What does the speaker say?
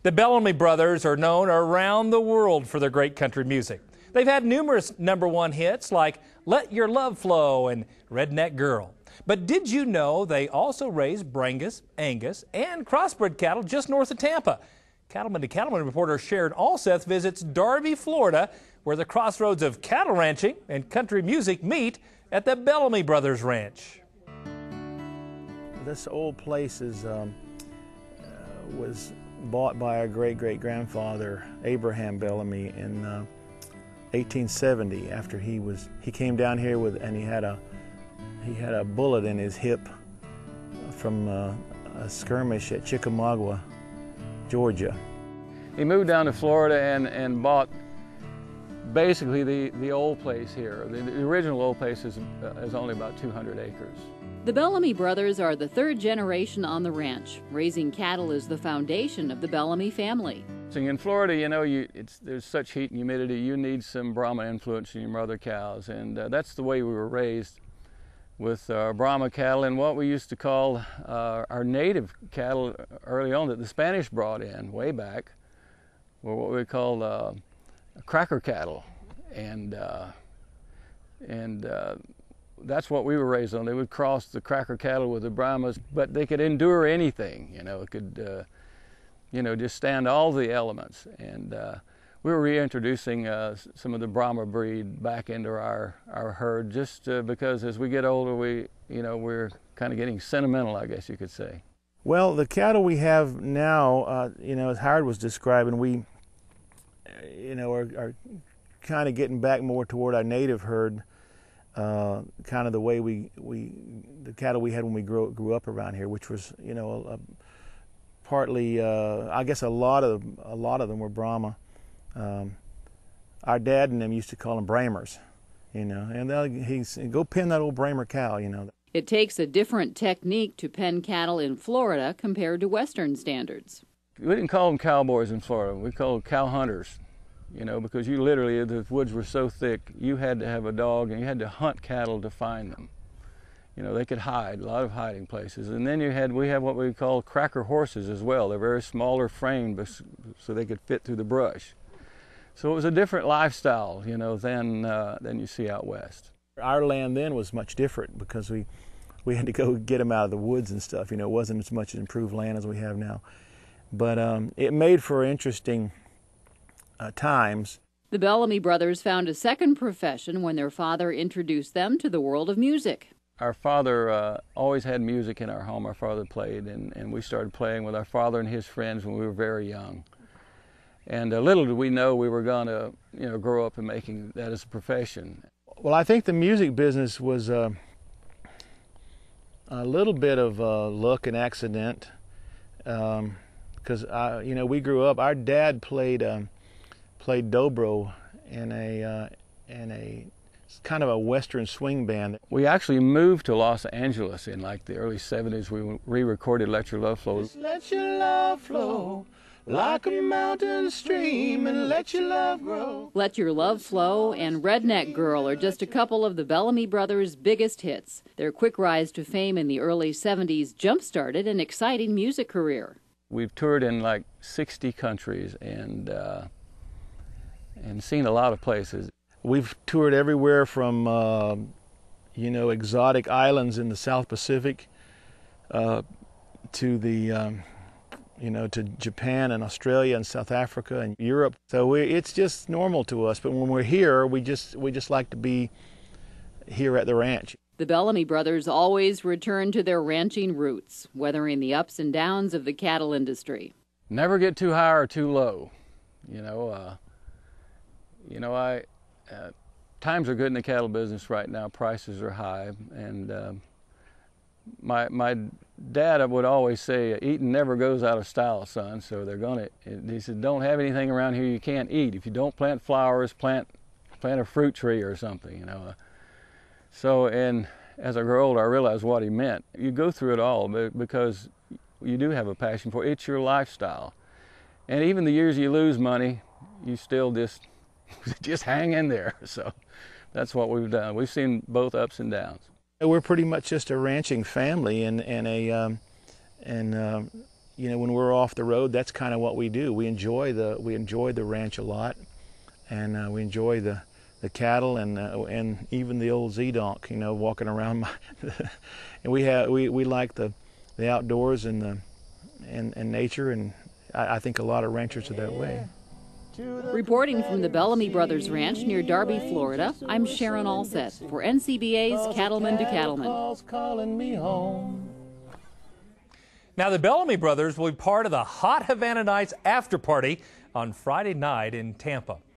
The Bellamy Brothers are known around the world for their great country music. They've had numerous #1 hits like Let Your Love Flow and Redneck Girl. But did you know they also raise Brangus, Angus, and crossbred cattle just north of Tampa? Cattleman to Cattleman reporter Sharon Alseth visits Darby, Florida, where the crossroads of cattle ranching and country music meet at the Bellamy Brothers Ranch. This old place was bought by our great-great-grandfather Abraham Bellamy in 1870. After he came down here and he had a bullet in his hip from a skirmish at Chickamauga, Georgia. He moved down to Florida and bought basically the old place here. The original old place is only about 200 acres. The Bellamy brothers are the third generation on the ranch. Raising cattle is the foundation of the Bellamy family. In Florida, you know, there's such heat and humidity, you need some Brahma influence in your mother cows, and that's the way we were raised with Brahma cattle and what we used to call our native cattle early on that the Spanish brought in way back were what we called cracker cattle, and that's what we were raised on. They would cross the cracker cattle with the Brahmas, but they could endure anything. You know, it could, just stand all the elements. And we were reintroducing some of the Brahma breed back into our herd, just because as we get older, we're kind of getting sentimental, I guess you could say. Well, the cattle we have now, as Howard was describing, we, are kind of getting back more toward our native herd. Kind of the way the cattle we had when we grew up around here, which was, partly, I guess a lot of them were Brahma. Our dad and them used to call them Bramers, and he's go pen that old Bramer cow, It takes a different technique to pen cattle in Florida compared to Western standards. We didn't call them cowboys in Florida. We called them cow hunters. Because you literally, the woods were so thick, you had to have a dog and you had to hunt cattle to find them. They could hide, a lot of hiding places. And then we have what we call cracker horses as well. They're very smaller framed, so they could fit through the brush. So it was a different lifestyle, than you see out west. Our land then was much different because we had to go get them out of the woods and stuff. It wasn't as much improved land as we have now. But it made for interesting times. The Bellamy brothers found a second profession when their father introduced them to the world of music. Our father always had music in our home. Our father played, and we started playing with our father and his friends when we were very young. And little did we know we were going to, grow up and making that as a profession. Well, I think the music business was a little bit of luck and accident, because we grew up. Our dad played dobro in a kind of a western swing band. We actually moved to Los Angeles in like the early 70s. We re-recorded Let Your Love Flow. Just let your love flow like a mountain stream and let your love grow. Let Your Love Flow and Redneck Girl are just a couple of the Bellamy brothers' biggest hits. Their quick rise to fame in the early 70s jump-started an exciting music career. We've toured in like 60 countries and seen a lot of places. We've toured everywhere from, exotic islands in the South Pacific to the, to Japan and Australia and South Africa and Europe. So it's just normal to us. But when we're here, we just like to be here at the ranch. The Bellamy brothers always return to their ranching roots, weathering the ups and downs of the cattle industry. Never get too high or too low, times are good in the cattle business right now. Prices are high, and my dad would always say, "Eating never goes out of style, son." So he said, "Don't have anything around here you can't eat. If you don't plant flowers, plant a fruit tree or something." So, and as I grew older, I realized what he meant. You go through it all because you do have a passion for it. It's your lifestyle, and even the years you lose money, you still just hang in there. So that's what we've done. We've seen both ups and downs. We're pretty much just a ranching family, and you know, when we're off the road, that's kind of what we do. We enjoy the ranch a lot, and we enjoy the cattle and even the old Z-donk, you know, walking around. And we like the outdoors and nature, and I think a lot of ranchers are that way. Reporting from the Bellamy Brothers Ranch near Darby, Florida, I'm Sharon Allset for NCBA's Cattleman to Cattleman. Now, the Bellamy Brothers will be part of the Hot Havana Nights after party on Friday night in Tampa.